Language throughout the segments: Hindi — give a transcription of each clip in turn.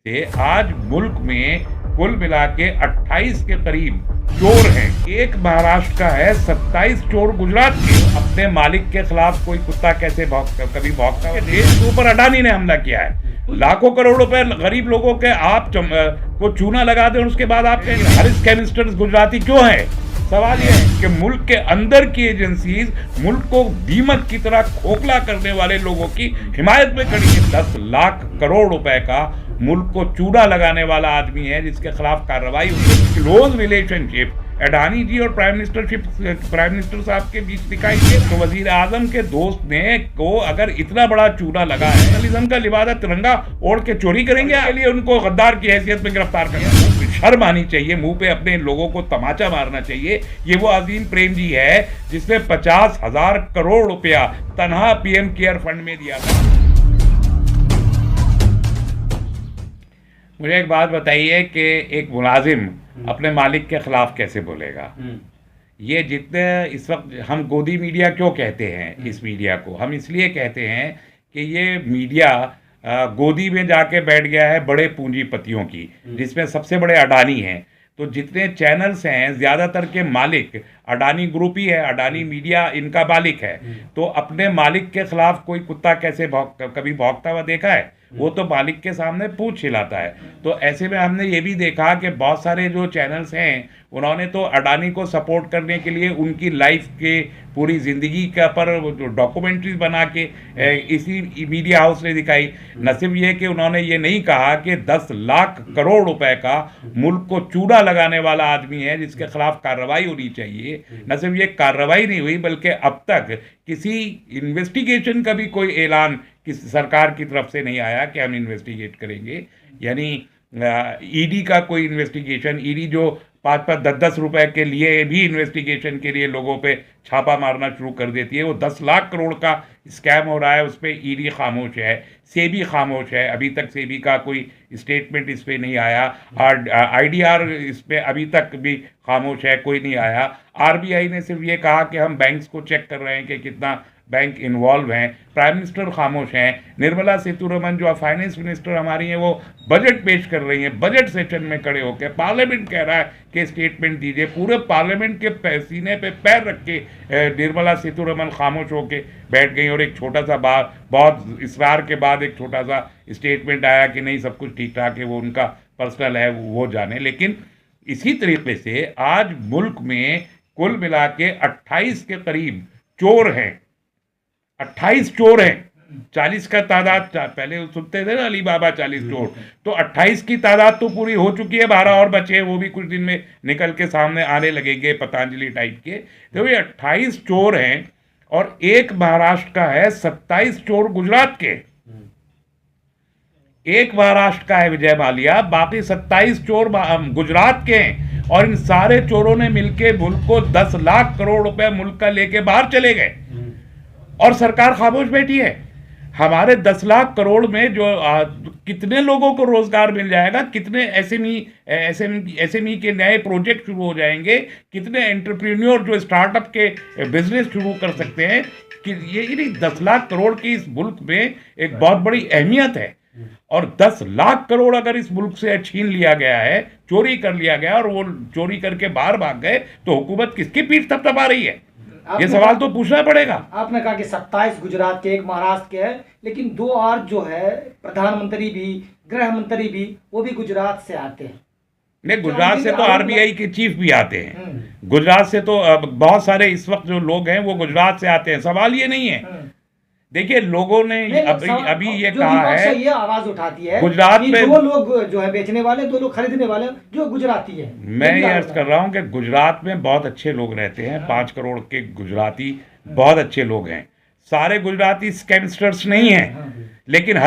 से आज मुल्क में कुल मिला के 28 के करीब चोर हैं। एक महाराष्ट्र का है, 27 चोर गुजरात के। अपने मालिक के खिलाफ कोई कुत्ता कैसे कभी भौंकता है? देश के ऊपर अडानी ने हमला किया है। लाखों करोड़ रुपए गरीब लोगों के आप को चूना लगा दें और उसके बाद आप कहेंगे हरीश केमिस्टर्स गुजराती क्यों है? सवाल यह है कि मुल्क के अंदर की एजेंसीज मुल्क को दीमक की तरह खोखला करने वाले लोगों की हिमायत में खड़ी है। 10 लाख करोड़ रुपए का मुल्क को चूड़ा लगाने वाला आदमी है जिसके खिलाफ कार्रवाई हुई। क्लोज रिलेशनशिप अडानी जी और प्राइम मिनिस्टर साहब के बीच दिखाई दे। तो वजीर आजम के दोस्त ने को अगर इतना बड़ा चूड़ा लगा है, जर्नलिज्म का लिबादा तिरंगा ओढ़ के चोरी करेंगे, के लिए उनको गद्दार की हैसियत में गिरफ्तार करना। शर्म आनी चाहिए, मुंह पे अपने लोगों को तमाचा मारना चाहिए। ये वो अजीम प्रेम जी है जिसने 50,000 करोड़ रुपया तनहा पीएम केयर फंड में दिया था। मुझे एक बात बताइए कि एक मुलाजिम अपने मालिक के खिलाफ कैसे बोलेगा? ये जितने इस वक्त हम गोदी मीडिया क्यों कहते हैं, इस मीडिया को हम इसलिए कहते हैं कि ये मीडिया गोदी में जाके बैठ गया है बड़े पूंजीपतियों की, जिसमें सबसे बड़े अडानी हैं। तो जितने चैनल्स हैं ज़्यादातर के मालिक अडानी ग्रुप ही है, अडानी मीडिया इनका मालिक है। तो अपने मालिक के खिलाफ कोई कुत्ता कैसे कभी भौंकता हुआ देखा है? वो तो मालिक के सामने पूंछ हिलाता है। तो ऐसे में हमने ये भी देखा कि बहुत सारे जो चैनल्स हैं उन्होंने तो अडानी को सपोर्ट करने के लिए उनकी लाइफ के पूरी ज़िंदगी का पर डॉक्यूमेंट्रीज बना के इसी मीडिया हाउस ने दिखाई। न सिर्फ ये कि उन्होंने ये नहीं कहा कि 10 लाख करोड़ रुपए का मुल्क को चूड़ा लगाने वाला आदमी है जिसके खिलाफ कार्रवाई होनी चाहिए। न सिर्फ ये कार्रवाई नहीं हुई बल्कि अब तक किसी इन्वेस्टिगेशन का भी कोई ऐलान किसी सरकार की तरफ से नहीं आया कि हम इन्वेस्टिगेट करेंगे। यानी ईडी का कोई इन्वेस्टिगेशन, ईडी जो 5-5, 10-10 रुपए के लिए भी इन्वेस्टिगेशन के लिए लोगों पे छापा मारना शुरू कर देती है। वो 10 लाख करोड़ का स्कैम हो रहा है, उस पर ईडी खामोश है, सेबी खामोश है। अभी तक सेबी का कोई स्टेटमेंट इस पर नहीं आया और आईडीआर इस पर अभी तक भी खामोश है, कोई नहीं आया। आरबीआई ने सिर्फ ये कहा कि हम बैंक्स को चेक कर रहे हैं कि कितना बैंक इन्वॉल्व हैं। प्राइम मिनिस्टर खामोश हैं। निर्मला सीतारमण जो फाइनेंस मिनिस्टर हमारी हैं वो बजट पेश कर रही हैं, बजट सेशन में खड़े होकर पार्लियामेंट कह रहा है कि स्टेटमेंट दीजिए। पूरे पार्लियामेंट के सीने पे पैर रख के निर्मला सीतारमण खामोश होकर बैठ गई और एक छोटा सा बहुत इसरार के बाद एक छोटा सा स्टेटमेंट आया कि नहीं सब कुछ ठीक ठाक है, वो उनका पर्सनल है, वो जाने। लेकिन इसी तरीके से आज मुल्क में कुल मिला के 28 के करीब चोर हैं। 28 चोर हैं। 40 का तादाद पहले सुनते थे ना, अली बाबा 40 चोर, तो 28 की तादाद तो पूरी हो चुकी है। 12 और बचे हैं, वो भी कुछ दिन में निकल के सामने आने लगेंगे पतंजलि टाइप के। तो ये 28 चोर हैं और एक महाराष्ट्र का है, 27 चोर गुजरात के। एक महाराष्ट्र का है विजय माल्या, बाकी 27 चोर गुजरात के हैं। और इन सारे चोरों ने मिलकर मुल्क को 10 लाख करोड़ रुपए मुल्क का लेके बाहर चले गए और सरकार खामोश बैठी है। हमारे 10 लाख करोड़ में जो कितने लोगों को रोजगार मिल जाएगा, कितने एसएमई के नए प्रोजेक्ट शुरू हो जाएंगे, कितने एंटरप्रेन्योर जो स्टार्टअप के बिजनेस शुरू कर सकते हैं। कि ये 10 लाख करोड़ की इस मुल्क में एक बहुत बड़ी अहमियत है। और 10 लाख करोड़ अगर इस मुल्क से छीन लिया गया है, चोरी कर लिया गया और वो चोरी करके बाहर भाग गए, तो हुकूमत किसकी पीठ थपथपा रही है? ये सवाल तो पूछना पड़ेगा। आपने कहा कि 27 गुजरात के, एक महाराष्ट्र के है, लेकिन 2 और जो है प्रधानमंत्री भी, गृह मंत्री भी, वो भी गुजरात से आते हैं। नहीं, गुजरात से तो आरबीआई के चीफ भी आते हैं। गुजरात से तो बहुत सारे इस वक्त जो लोग हैं वो गुजरात से आते हैं। सवाल ये नहीं है। देखिए, लोगों ने अभी ये कहा है, ये आवाज उठाती है गुजरात में 2 लोग जो है बेचने वाले, 2 लोग खरीदने वाले जो गुजराती है। मैं ये अर्ज कर रहा हूँ कि गुजरात में बहुत अच्छे लोग रहते हैं। 5 करोड़ के गुजराती बहुत अच्छे लोग हैं। सारे गुजराती स्कैमस्टर्स नहीं हैं, लेकिन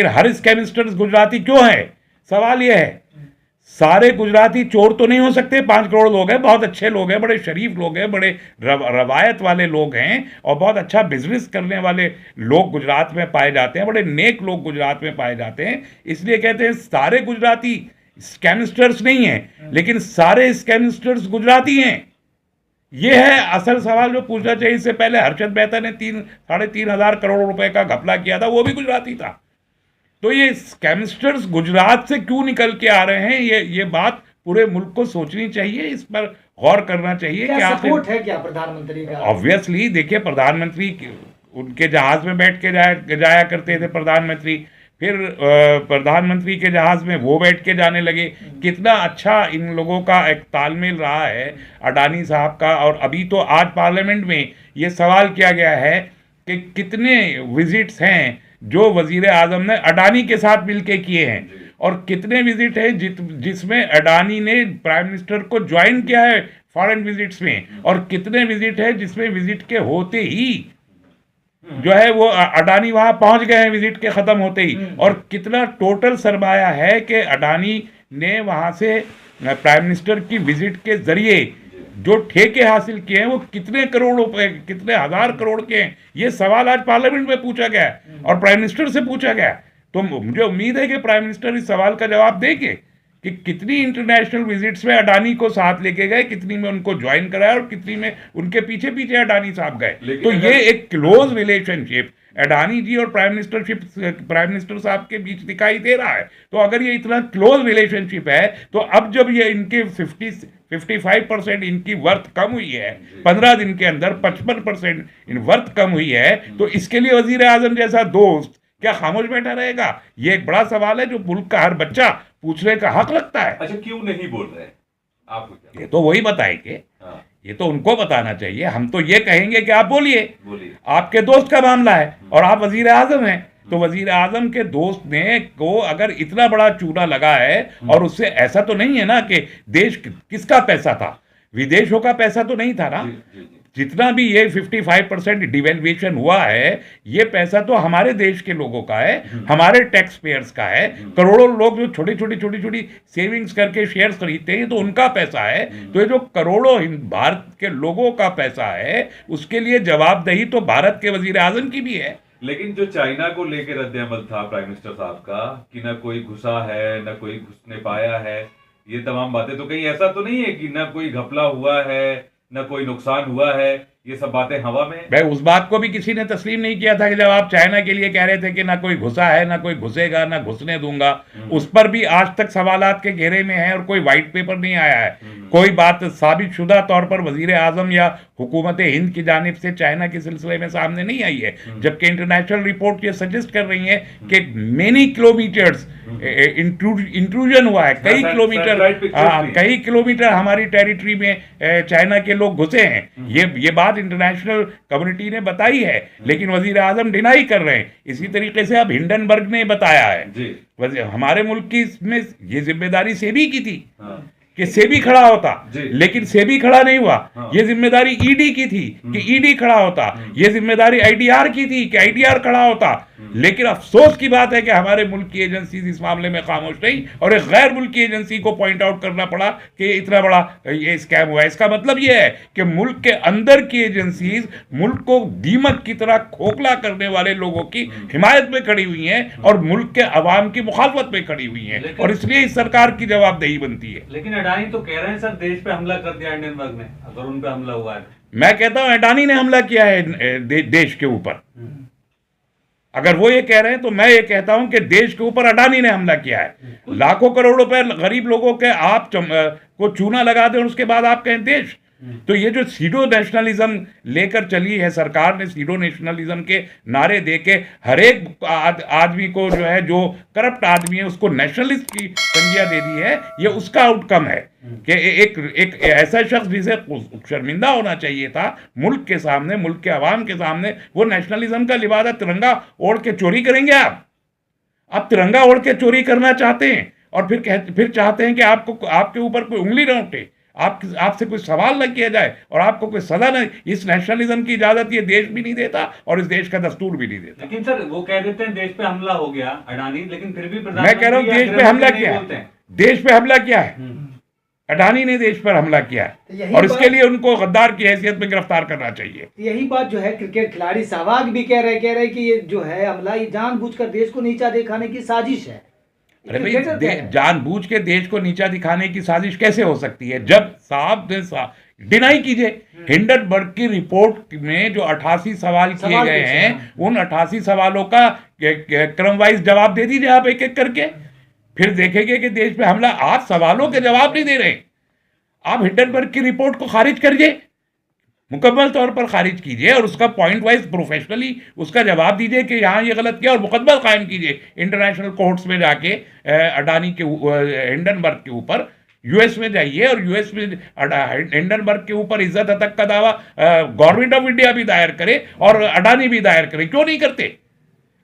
हर स्कैमस्टर्स गुजराती क्यों है? सवाल ये है। सारे गुजराती चोर तो नहीं हो सकते। 5 करोड़ लोग हैं, बहुत अच्छे लोग हैं, बड़े शरीफ लोग हैं, बड़े रवायत वाले लोग हैं और बहुत अच्छा बिजनेस करने वाले लोग गुजरात में पाए जाते हैं, बड़े नेक लोग गुजरात में पाए जाते हैं। इसलिए कहते हैं सारे गुजराती स्कैमस्टर्स नहीं हैं, लेकिन सारे स्कैमस्टर्स गुजराती हैं। ये है असल सवाल जो पूछना चाहिए। इससे पहले हर्षद मेहता ने 3-3.5 हज़ार करोड़ रुपए का घपला किया था, वो भी गुजराती था। तो ये स्कैमस्टर्स गुजरात से क्यों निकल के आ रहे हैं, ये बात पूरे मुल्क को सोचनी चाहिए, इस पर गौर करना चाहिए। क्या सपोर्ट है क्या प्रधानमंत्री का? ऑब्वियसली देखिए, प्रधानमंत्री उनके जहाज में बैठ के जाया करते थे प्रधानमंत्री, फिर प्रधानमंत्री के जहाज में वो बैठ के जाने लगे। कितना अच्छा इन लोगों का एक तालमेल रहा है अडानी साहब का। और अभी तो आज पार्लियामेंट में ये सवाल किया गया है कि कितने विजिट्स हैं जो वजीर आजम ने अडानी के साथ मिलके किए हैं, और कितने विजिट हैं जिसमें अडानी ने प्राइम मिनिस्टर को ज्वाइन किया है फॉरेन विजिट्स में, और कितने विजिट है जिसमें विजिट के होते ही जो है वो अडानी वहां पहुंच गए हैं विजिट के खत्म होते ही। और कितना टोटल सरमाया है कि अडानी ने वहां से प्राइम मिनिस्टर की विजिट के जरिए जो ठेके हासिल किए हैं वो कितने करोड़ रुपए, कितने हजार करोड़ के हैं। ये सवाल आज पार्लियामेंट में पूछा गया और प्राइम मिनिस्टर से पूछा गया। तो मुझे उम्मीद है कि प्राइम मिनिस्टर इस सवाल का जवाब देंगे कि कितनी इंटरनेशनल विजिट्स में अडानी को साथ लेके गए, कितनी में उनको ज्वाइन कराया और कितनी में उनके पीछे पीछे अडानी साहब गए। तो ये एक क्लोज रिलेशनशिप अडानी जी और प्राइम मिनिस्टर साहब के बीच दिखाई दे रहा है। तो अगर ये इतना क्लोज रिलेशनशिप है, तो अब जब ये इनके 55% इनकी वर्थ कम हुई है, 15 दिन के अंदर 55% इन वर्थ कम हुई है, तो इसके लिए वजीर आजम जैसा दोस्त क्या खामोश बैठा रहेगा? ये एक बड़ा सवाल है जो मुल्क का हर बच्चा पूछने का हक लगता है। अच्छा, क्यों नहीं बोल रहे आपको क्या? ये तो वही बताएंगे। हाँ। ये तो उनको बताना चाहिए। हम तो ये कहेंगे कि आप बोलिए, आपके दोस्त का मामला है और आप वजीर आजम हैं, तो वजीर आजम के दोस्त ने को अगर इतना बड़ा चूना लगा है, और उससे ऐसा तो नहीं है ना कि देश किसका पैसा था, विदेशों का पैसा तो नहीं था ना। जितना भी ये 55% डिवेल्युएशन हुआ है, ये पैसा तो हमारे देश के लोगों का है, हमारे टैक्स पेयर्स का है। करोड़ों लोग जो छोटी छोटी सेविंग्स करके शेयर्स खरीदते हैं, तो उनका पैसा है। तो ये जो करोड़ों भारत के लोगों का पैसा है, उसके लिए जवाबदेही तो भारत के वजीर आजम की भी है। लेकिन जो चाइना को लेकर रद्द-ए-अमल था प्राइम मिनिस्टर साहब का कि ना कोई घुसा है, ना कोई घुसने पाया है, ये तमाम बातें, तो कहीं ऐसा तो नहीं है कि ना कोई घपला हुआ है, ना कोई नुकसान हुआ है, ये सब बातें हवा में? भाई, उस बात को भी किसी ने तस्लीम नहीं किया था कि जब आप चाइना के लिए कह रहे थे कि ना कोई घुसा है, ना कोई घुसेगा, ना घुसने दूंगा, उस पर भी आज तक सवालात के घेरे में है और कोई व्हाइट पेपर नहीं आया है। कोई बात साबित शुदा तौर पर वजीर आजम या हुकूमत हिंद की जानिब से चाइना के सिलसिले में सामने नहीं आई है, जबकि इंटरनेशनल रिपोर्ट ये सजेस्ट कर रही है कि मेनी किलोमीटर्स इंट्रूजन हुआ है। कई किलोमीटर हमारी टेरिटरी में चाइना के लोग घुसे हैं। ये बात इंटरनेशनल कम्युनिटी ने बताई है, लेकिन वजीर आजम डिनाई कर रहे हैं। इसी तरीके से अब हिंडनबर्ग ने बताया है। हमारे मुल्क की इसमें ये जिम्मेदारी सेबी की थी कि सेबी खड़ा होता, लेकिन सेबी खड़ा नहीं हुआ। ये जिम्मेदारी ईडी की थी कि ईडी खड़ा होता। ये जिम्मेदारी आईडीआर की थी कि आईडीआर खड़ा होता। लेकिन अफसोस की बात है कि हमारे मुल्क की एजेंसीज इस मामले में खामोश रही और एक गैर मुल्की एजेंसी को पॉइंट आउट करना पड़ा कि इतना बड़ा ये स्कैम हुआ है। इसका मतलब ये है कि मुल्क के अंदर की एजेंसीज मुल्क को दीमक की तरह खोखला करने वाले लोगों की हिमायत में खड़ी हुई हैं और मुल्क के अवाम की मुखालफत में खड़ी हुई हैं, और इसलिए इस सरकार की जवाबदेही बनती है। लेकिन अडानी तो कह रहे हैं सर देश पे हमला कर दिया हिंडनबर्ग ने, अगर उन पे हमला हुआ है। मैं कहता हूं अडानी ने हमला किया है देश के ऊपर। अगर वो ये कह रहे हैं तो मैं ये कहता हूं कि देश के ऊपर अडानी ने हमला किया है। लाखों करोड़ रुपए गरीब लोगों के आप को चूना लगा दें और उसके बाद आप कहें देश। तो ये जो सीडो नेशनलिज्म लेकर चली है सरकार ने, सीडो नेशनलिज्म के नारे दे के हर एक आदमी को जो है, जो करप्ट आदमी है, उसको नेशनलिस्ट की संज्ञा दे दी है। ये उसका आउटकम है कि एक ऐसा शख्स जिसे शर्मिंदा होना चाहिए था मुल्क के सामने, मुल्क के अवाम के सामने, वो नेशनलिज्म का लिबादा तिरंगा ओढ़ के चोरी करेंगे। आप तिरंगा ओढ़ के चोरी करना चाहते हैं और फिर चाहते हैं कि आपके ऊपर कोई उंगली न उठे, आपसे कोई सवाल न किया जाए और आपको कोई सजा न। इस नेशनलिज्म की इजाजत ये देश भी नहीं देता और इस देश का दस्तूर भी नहीं देता। लेकिन सर वो कह देते हैं देश पे हमला हो गया अडानी, लेकिन फिर भी मैं कह रहा हूं देश पे हमला किया है, देश पे हमला किया है, अडानी ने देश पर हमला किया है और इसके लिए उनको गद्दार की हैसियत में गिरफ्तार करना चाहिए। यही बात जो है क्रिकेट खिलाड़ी सहवाग भी कह रहे कि ये जो है हमला ये जानबूझकर देश को नीचा दिखाने की साजिश है। अरे भाई क्रिकेटर क्या है? जानबूझ के देश को नीचा दिखाने की साजिश कैसे हो सकती है? जब साहब ने डिनाई कीजिए, हिंडनबर्ग की रिपोर्ट में जो 88 सवाल किए सवाल गए पूछे, हैं, हाँ। उन 88 सवालों का क्रम वाइज जवाब दे दीजिए आप एक एक करके, फिर देखेंगे कि देश पे हमला। आप सवालों के जवाब नहीं दे रहे, आप हिंडनबर्ग की रिपोर्ट को खारिज करिए, मुकम्मल तौर पर खारिज कीजिए और उसका पॉइंट वाइज प्रोफेशनली उसका जवाब दीजिए कि यहाँ ये गलत किया और मुकदमा कायम कीजिए इंटरनेशनल कोर्ट्स में जाके अडानी के हिंडनबर्ग के ऊपर। यूएस में जाइए और यूएस में हिंडनबर्ग के ऊपर इज्जत हतक का दावा गवर्नमेंट ऑफ इंडिया भी दायर करे और अडानी भी दायर करे, क्यों नहीं करते?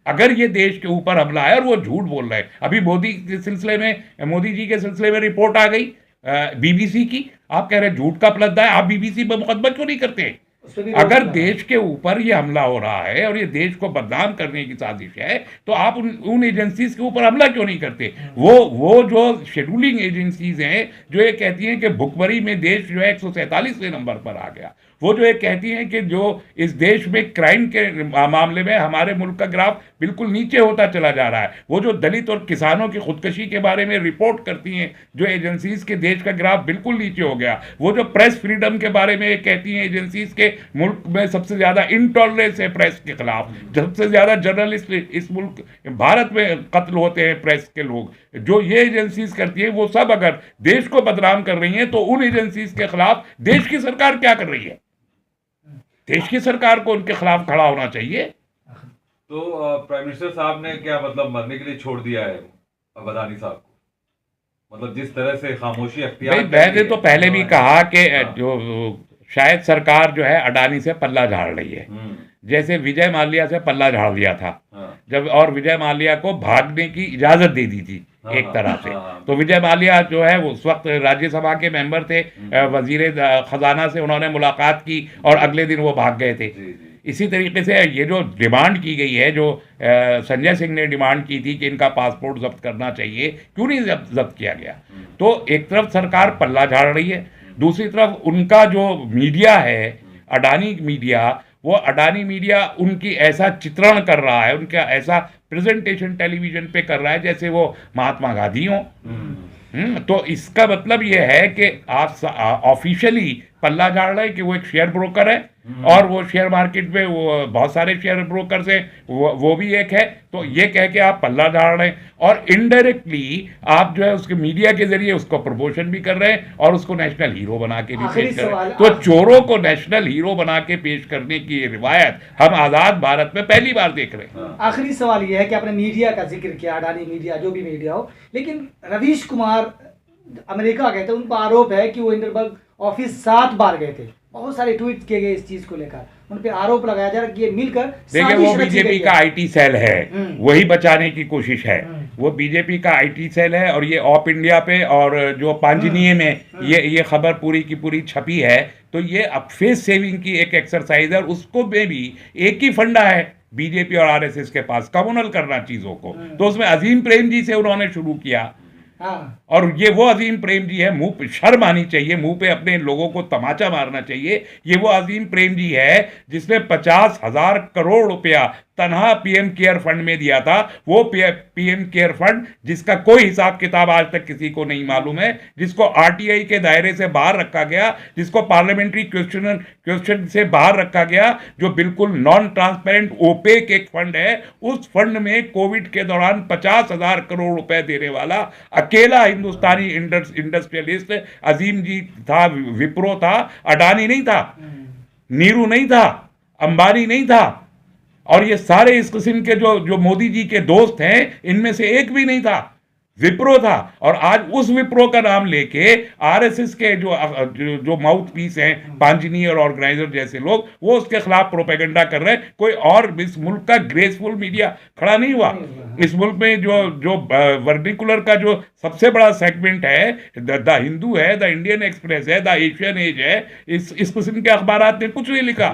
अगर ये देश के ऊपर हमला है और वो झूठ बोल रहे हैं। अभी मोदी के सिलसिले में, मोदी जी के सिलसिले में रिपोर्ट आ गई बीबीसी की, आप कह रहे हैं झूठ का प्लद्दा है, आप बीबीसी पर मुकदमा क्यों नहीं करते? उस पे भी रोक अगर लगा। देश के ऊपर ये हमला हो रहा है और ये देश को बदनाम करने की साजिश है, तो आप उन एजेंसीज के ऊपर हमला क्यों नहीं करते? वो जो शेड्यूलिंग एजेंसीज हैं जो ये कहती हैं कि भुखमरी में देश जो है 147वें नंबर पर आ गया, वो जो ये कहती हैं कि जो इस देश में क्राइम के मामले में हमारे मुल्क का ग्राफ बिल्कुल नीचे होता चला जा रहा है, वो जो दलित और किसानों की खुदकशी के बारे में रिपोर्ट करती हैं जो एजेंसीज के देश का ग्राफ बिल्कुल नीचे हो गया, वो जो प्रेस फ्रीडम के बारे में कहती हैं एजेंसीज के मुल्क में सबसे ज्यादा इंटॉलरेंस है प्रेस के खिलाफ, सबसे ज्यादा जर्नलिस्ट इस मुल्क भारत में कत्ल होते हैं प्रेस के लोग, जो ये एजेंसीज करती है वो सब अगर देश को बदनाम कर रही हैं तो उन एजेंसीज के खिलाफ देश की सरकार क्या कर रही है? देश की सरकार को उनके खिलाफ खड़ा होना चाहिए। तो प्राइम मिनिस्टर साहब ने क्या मतलब मरने के लिए छोड़ दिया है अब अडानी साहब को? मतलब जिस तरह से खामोशी अख्तियार भाई कर मैंने ली तो है। पहले भी कहा कि हाँ। जो शायद सरकार जो है अडानी से पल्ला झाड़ रही है, जैसे विजय माल्या से पल्ला झाड़ दिया था हाँ। जब, और विजय माल्या को भागने की इजाजत दे दी थी हाँ, एक तरह से। हाँ। तो विजय माल्या जो है वो उस वक्त राज्यसभा के मेंबर थे, वजीर खजाना से उन्होंने मुलाकात की और अगले दिन वो भाग गए थे। जी जी। इसी तरीके से ये जो डिमांड की गई है, जो संजय सिंह ने डिमांड की थी कि इनका पासपोर्ट जब्त करना चाहिए, क्यों नहीं जब्त किया गया? तो एक तरफ सरकार पल्ला झाड़ रही है, दूसरी तरफ उनका जो मीडिया है अडानी मीडिया, वो अडानी मीडिया उनकी ऐसा चित्रण कर रहा है, उनका ऐसा प्रेजेंटेशन टेलीविजन पे कर रहा है जैसे वो महात्मा गांधी हों। तो इसका मतलब ये है कि आप ऑफिशियली पल्ला झाड़ रहे हैं कि वो एक शेयर ब्रोकर है और वो शेयर मार्केट में वो बहुत सारे शेयर ब्रोकर हैं, वो भी एक है। तो ये कह के आप पल्ला झाड़ रहे हैं और इनडायरेक्टली आप जो है उसके मीडिया के जरिए उसको प्रमोशन भी कर रहे हैं और उसको नेशनल हीरो बना के भी आखिरी पेश कर रहे सवाल, हैं। तो चोरों को नेशनल हीरो बना के पेश करने की ये रिवायत हम आज़ाद भारत में पहली बार देख रहे हैं। आखिरी सवाल यह है कि आपने मीडिया का जिक्र किया, अडानी मीडिया जो भी मीडिया हो, लेकिन रवीश कुमार अमेरिका गए थे, उन पर आरोप है कि वो हिंडनबर्ग ऑफिस 7 बार गए थे, बहुत सारे ट्वीट किए गए इस चीज को लेकर, उन पे आरोप लगाया जा रहा है कि ये मिलकर देखिए साजिश वो रची बीजेपी गई का है। आईटी सेल है, वही बचाने की कोशिश है। वो बीजेपी का आईटी सेल है और ये ऑप इंडिया पे और जो पांचनीय में ये खबर पूरी की पूरी छपी है, तो ये अब फेस सेविंग की एक एक्सरसाइज है और उसको में भी एक ही फंडा है बीजेपी और आरएसएस के पास, कम्युनल करना चीजों को। तो उसमें अजीम प्रेम जी से उन्होंने शुरू किया हाँ, और ये वो अजीम प्रेम जी है, मुंह पे शर्म आनी चाहिए, मुंह पे अपने लोगों को तमाचा मारना चाहिए। ये वो अजीम प्रेम जी है जिसने 50,000 करोड़ रुपया तनहा पीएम केयर फंड में दिया था। वो पीएम केयर फंड जिसका कोई हिसाब किताब आज तक किसी को नहीं मालूम है, जिसको आरटीआई के दायरे से बाहर रखा गया, जिसको पार्लियामेंट्री क्वेश्चन से बाहर रखा गया, जो बिल्कुल नॉन ट्रांसपेरेंट ओपेक एक फंड है। उस फंड में कोविड के दौरान 50,000 करोड़ रुपए देने वाला अकेला हिंदुस्तानी इंडस्ट्रियलिस्ट अजीम जी था, विप्रो था, अडानी नहीं था, नीरू नहीं था, अंबानी नहीं था, और ये सारे इस किस्म के जो मोदी जी के दोस्त हैं इनमें से एक भी नहीं था, विप्रो था। और आज उस विप्रो का नाम लेके आरएसएस के जो माउथ पीस हैं पांचनी और ऑर्गेनाइजर जैसे लोग, वो उसके खिलाफ प्रोपेगेंडा कर रहे हैं। कोई और इस मुल्क का ग्रेसफुल मीडिया खड़ा नहीं हुआ। इस मुल्क में जो वर्निकुलर का जो सबसे बड़ा सेगमेंट है, द हिंदू है, द इंडियन एक्सप्रेस है, द एशियन एज है, इस किस्म के अखबारात ने कुछ नहीं लिखा।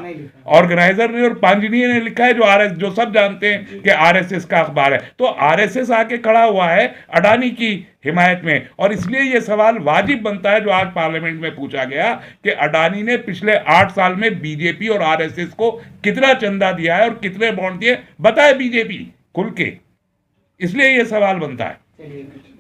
ऑर्गेनाइजर ने और पांचनी ने लिखा है, जो सब जानते हैं कि आरएसएस का अखबार है। तो आरएसएस आके खड़ा हुआ है अडानी की हिमायत में, और इसलिए यह सवाल वाजिब बनता है जो आज पार्लियामेंट में पूछा गया कि अडानी ने पिछले 8 साल में बीजेपी और आरएसएस को कितना चंदा दिया है और कितने बॉन्ड दिए, बताए बीजेपी खुल के। इसलिए यह सवाल बनता है। चलिए